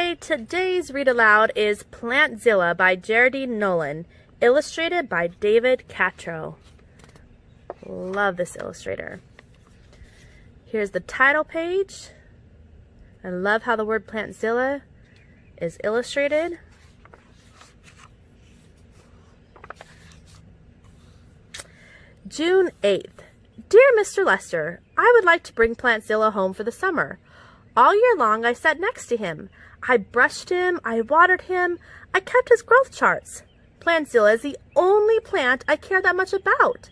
Hi, today's read aloud is Plantzilla by Jerdine Nolen, illustrated by David Catrow. Love this illustrator. Here's the title page. I love how the word Plantzilla is illustrated. June 8th. Dear Mr. Lester, I would like to bring Plantzilla home for the summer. All year long I sat next to him. I brushed him, I watered him, I kept his growth charts. Plantzilla is the only plant I care that much about.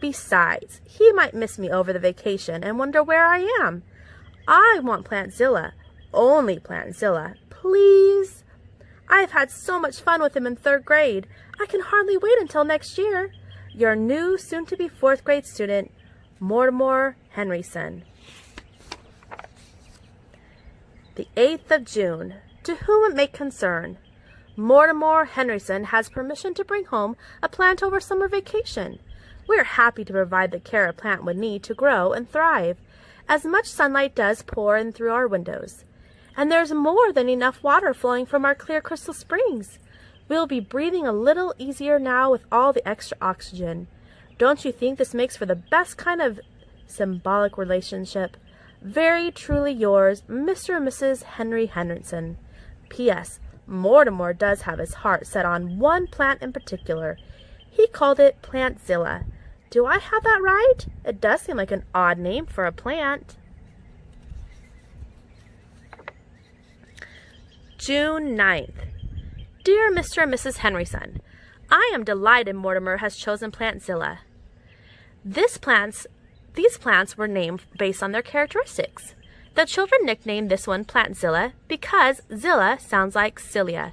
Besides, he might miss me over the vacation and wonder where I am. I want Plantzilla, only Plantzilla, please. I've had so much fun with him in 3rd grade. I can hardly wait until next year. Your new, soon-to-be 4th grade student, Mortimer Henryson. The 8th of June. To whom it may concern. Mortimer Henryson has permission to bring home a plant over summer vacation. We are happy to provide the care a plant would need to grow and thrive, as much sunlight does pour in through our windows. And there's more than enough water flowing from our clear crystal springs. We'll be breathing a little easier now with all the extra oxygen. Don't you think this makes for the best kind of symbolic relationship? Very truly yours, Mr. and Mrs. Henry Henryson. P.S. Mortimer does have his heart set on one plant in particular. He called it Plantzilla. Do I have that right? It does seem like an odd name for a plant. June 9th. Dear Mr. and Mrs. Henryson, I am delighted Mortimer has chosen Plantzilla. These plants were named based on their characteristics. The children nicknamed this one Plantzilla because Zilla sounds like cilia.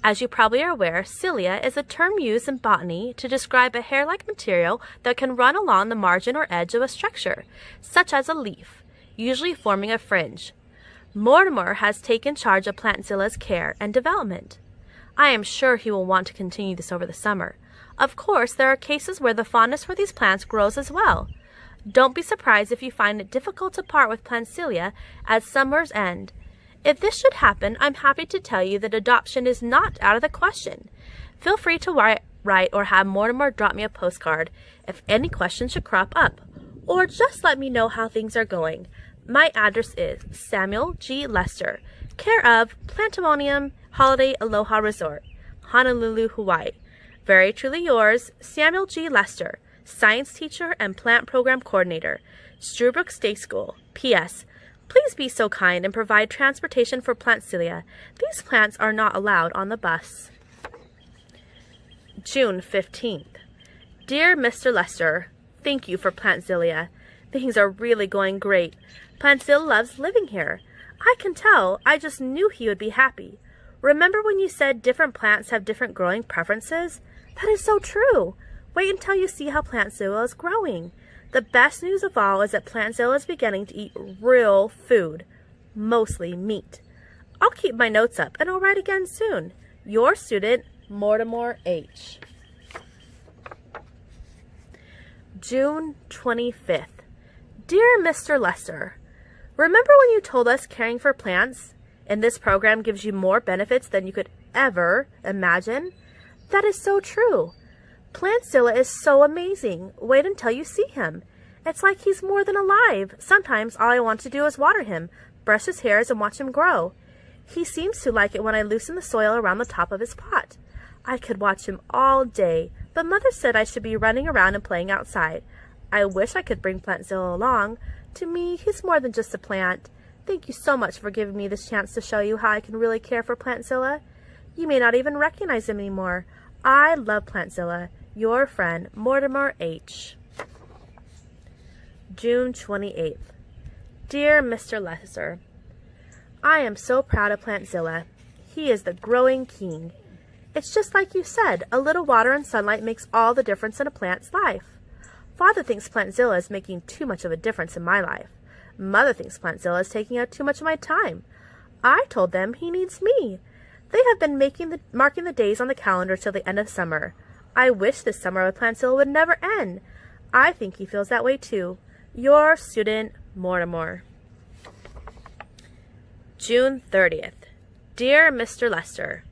As you probably are aware, cilia is a term used in botany to describe a hair-like material that can run along the margin or edge of a structure, such as a leaf, usually forming a fringe. Mortimer has taken charge of Plantzilla's care and development. I am sure he will want to continue this over the summer. Of course, there are cases where the fondness for these plants grows as well. Don't be surprised if you find it difficult to part with Plantzilla at summer's end. If this should happen, I'm happy to tell you that adoption is not out of the question. Feel free to write or have Mortimer drop me a postcard if any questions should crop up, or just let me know how things are going. My address is Samuel G. Lester, care of Plantimonium Holiday Aloha Resort, Honolulu, Hawaii. Very truly yours, Samuel G. Lester, Science Teacher and Plant Program Coordinator, Stewarbrook State School. P.S. Please be so kind and provide transportation for Plantzilla. These plants are not allowed on the bus. June 15th. Dear Mr. Lester, thank you for Plantzilla. Things are really going great. Plantzilla loves living here. I can tell. I just knew he would be happy. Remember when you said different plants have different growing preferences? That is so true. Wait until you see how Plantzilla is growing. The best news of all is that Plantzilla is beginning to eat real food, mostly meat. I'll keep my notes up and I'll write again soon. Your student, Mortimer H. June 25th. Dear Mr. Lester, remember when you told us caring for plants in this program gives you more benefits than you could ever imagine? That is so true. Plantzilla is so amazing. Wait until you see him. It's like he's more than alive. Sometimes all I want to do is water him, brush his hairs, and watch him grow. He seems to like it when I loosen the soil around the top of his pot. I could watch him all day, but Mother said I should be running around and playing outside. I wish I could bring Plantzilla along. To me, he's more than just a plant. Thank you so much for giving me this chance to show you how I can really care for Plantzilla. You may not even recognize him anymore. I love Plantzilla. Your friend, Mortimer H. June 28th. Dear Mr. Lester, I am so proud of Plantzilla. He is the growing king. It's just like you said, a little water and sunlight makes all the difference in a plant's life. Father thinks Plantzilla is making too much of a difference in my life. Mother thinks Plantzilla is taking up too much of my time. I told them he needs me. They have been marking the days on the calendar till the end of summer. I wish this summer with Plantzilla would never end. I think he feels that way too. Your student, Mortimer. June 30th. Dear Mr. Lester,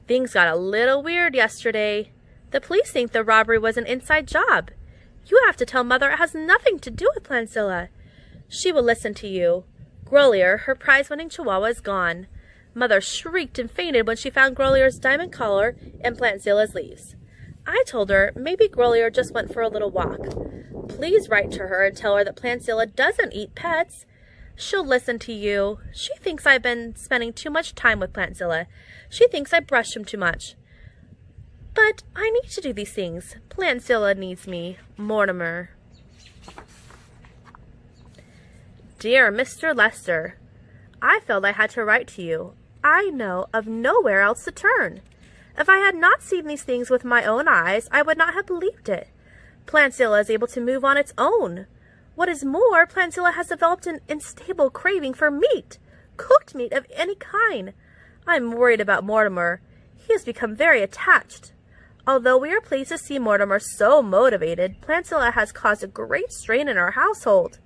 things got a little weird yesterday. The police think the robbery was an inside job. You have to tell Mother it has nothing to do with Plantzilla. She will listen to you. Grolier, her prize-winning chihuahua, is gone. Mother shrieked and fainted when she found Grolier's diamond collar in Plantzilla's leaves. I told her maybe Grolier just went for a little walk. Please write to her and tell her that Plantzilla doesn't eat pets. She'll listen to you. She thinks I've been spending too much time with Plantzilla. She thinks I brush him too much. But I need to do these things. Plantzilla needs me. Mortimer. Dear Mr. Lester, I felt I had to write to you. I know of nowhere else to turn. If I had not seen these things with my own eyes, I would not have believed it. Plantzilla is able to move on its own. What is more, Plantzilla has developed an unstable craving for meat, cooked meat of any kind. I am worried about Mortimer. He has become very attached. Although we are pleased to see Mortimer so motivated, Plantzilla has caused a great strain in our household.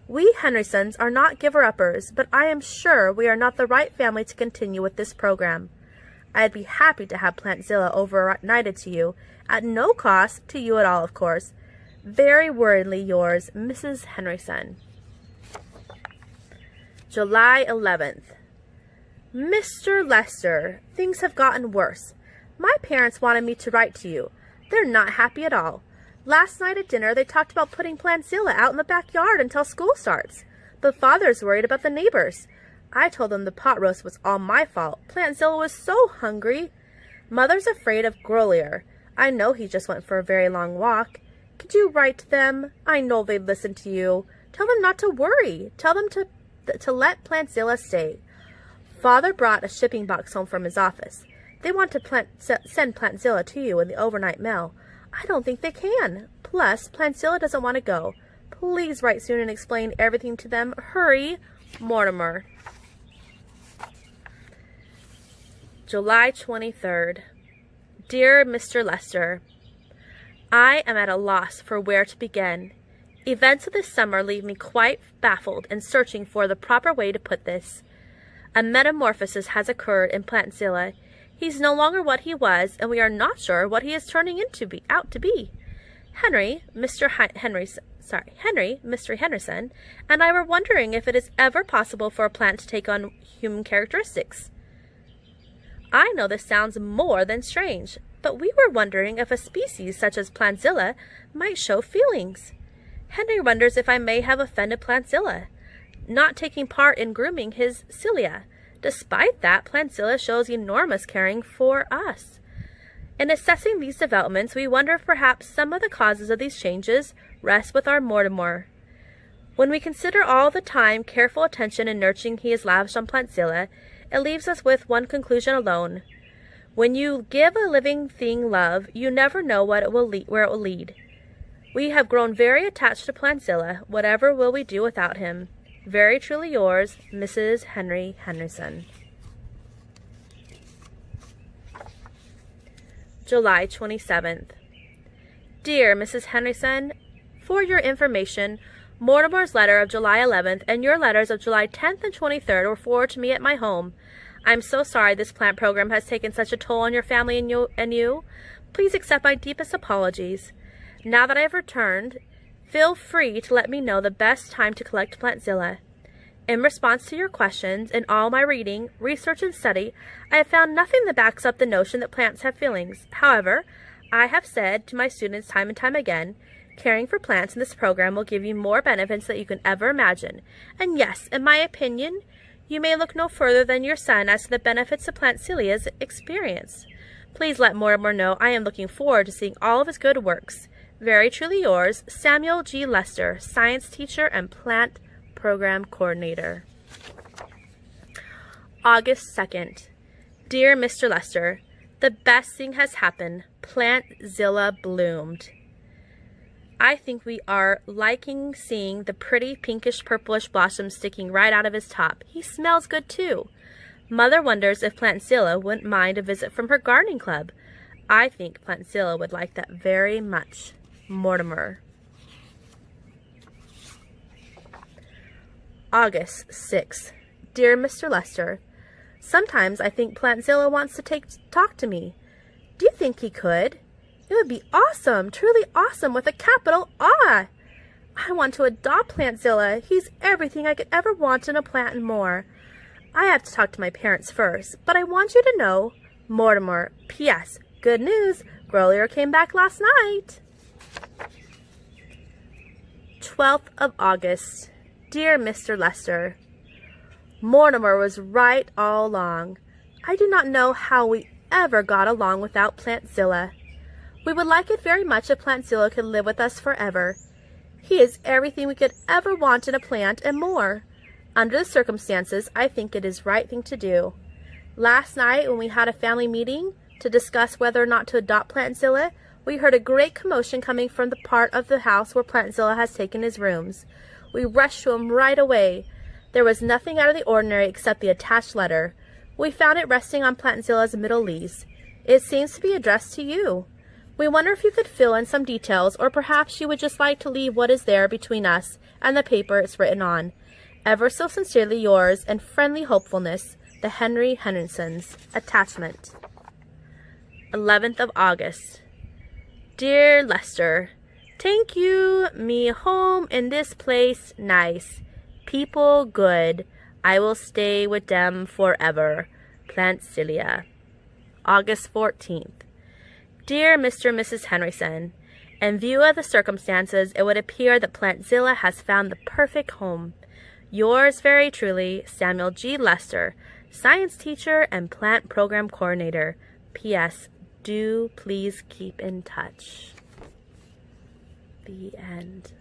We Henrysons are not giver-uppers, but I am sure we are not the right family to continue with this program. I'd be happy to have Plantzilla overnighted to you, at no cost to you at all, of course. Very worriedly yours, Mrs. Henryson. July 11th. Mr. Lester, things have gotten worse. My parents wanted me to write to you. They're not happy at all. Last night at dinner, they talked about putting Plantzilla out in the backyard until school starts. But Father's worried about the neighbors. I told them the pot roast was all my fault. Plantzilla was so hungry. Mother's afraid of Grolier. I know he just went for a very long walk. Could you write to them? I know they'd listen to you. Tell them not to worry. Tell them to let Plantzilla stay. Father brought a shipping box home from his office. They want to send Plantzilla to you in the overnight mail. I don't think they can. Plus, Plantzilla doesn't want to go. Please write soon and explain everything to them. Hurry. Mortimer. July 23rd. Dear Mr. Lester, I am at a loss for where to begin. Events of this summer leave me quite baffled and searching for the proper way to put this. A metamorphosis has occurred in Plantzilla. He's no longer what he was, and we are not sure what he is turning out to be. Henry, Mr. Henryson, and I were wondering if it is ever possible for a plant to take on human characteristics. I know this sounds more than strange, but we were wondering if a species such as Plantzilla might show feelings. Henry wonders if I may have offended Plantzilla, not taking part in grooming his cilia. Despite that, Plantzilla shows enormous caring for us. In assessing these developments, we wonder if perhaps some of the causes of these changes rest with our Mortimer. When we consider all the time, careful attention, and nurturing he has lavished on Plantzilla, it leaves us with one conclusion alone. When you give a living thing love, you never know where it will lead. We have grown very attached to Plantzilla. Whatever will we do without him? Very truly yours, Mrs. Henry Henryson. July 27th. Dear Mrs. Henryson, for your information, Mortimer's letter of July 11th and your letters of July 10th and 23rd were forwarded to me at my home. I'm so sorry this plant program has taken such a toll on your family and you. Please accept my deepest apologies. Now that I have returned, feel free to let me know the best time to collect Plantzilla. In response to your questions, in all my reading, research, and study, I have found nothing that backs up the notion that plants have feelings. However, I have said to my students time and time again, caring for plants in this program will give you more benefits than you can ever imagine. And yes, in my opinion, you may look no further than your son as to the benefits of Plantzilla's experience. Please let Mortimer know I am looking forward to seeing all of his good works. Very truly yours, Samuel G. Lester, Science Teacher and Plant Program Coordinator. August 2nd. Dear Mr. Lester, the best thing has happened. Plantzilla bloomed. I think we are liking seeing the pretty pinkish purplish blossoms sticking right out of his top. He smells good too. Mother wonders if Plantzilla wouldn't mind a visit from her gardening club. I think Plantzilla would like that very much. Mortimer. August 6th. Dear Mr. Lester, Sometimes I think Plantzilla wants to talk to me. Do you think he could? It would be awesome, truly awesome, with a capital I. I want to adopt Plantzilla. He's everything I could ever want in a plant and more. I have to talk to my parents first, but I want you to know, Mortimer, P.S. Good news, Grolier came back last night. 12th of August. Dear Mr. Lester, Mortimer was right all along. I do not know how we ever got along without Plantzilla. We would like it very much if Plantzilla could live with us forever. He is everything we could ever want in a plant and more. Under the circumstances, I think it is the right thing to do. Last night, when we had a family meeting to discuss whether or not to adopt Plantzilla, we heard a great commotion coming from the part of the house where Plantzilla has taken his rooms. We rushed to him right away. There was nothing out of the ordinary except the attached letter. We found it resting on Plantzilla's middle leaves. It seems to be addressed to you. We wonder if you could fill in some details, or perhaps you would just like to leave what is there between us and the paper it's written on. Ever so sincerely yours, in friendly hopefulness, the Henry Hendersons. Attachment. 11th of August. Dear Lester, thank you. Me home in this place nice. People good. I will stay with them forever. Plantzilla. August 14th. Dear Mr. and Mrs. Henryson, in view of the circumstances, it would appear that Plantzilla has found the perfect home. Yours very truly, Samuel G. Lester, Science Teacher and Plant Program Coordinator. P.S. Do please keep in touch. The end.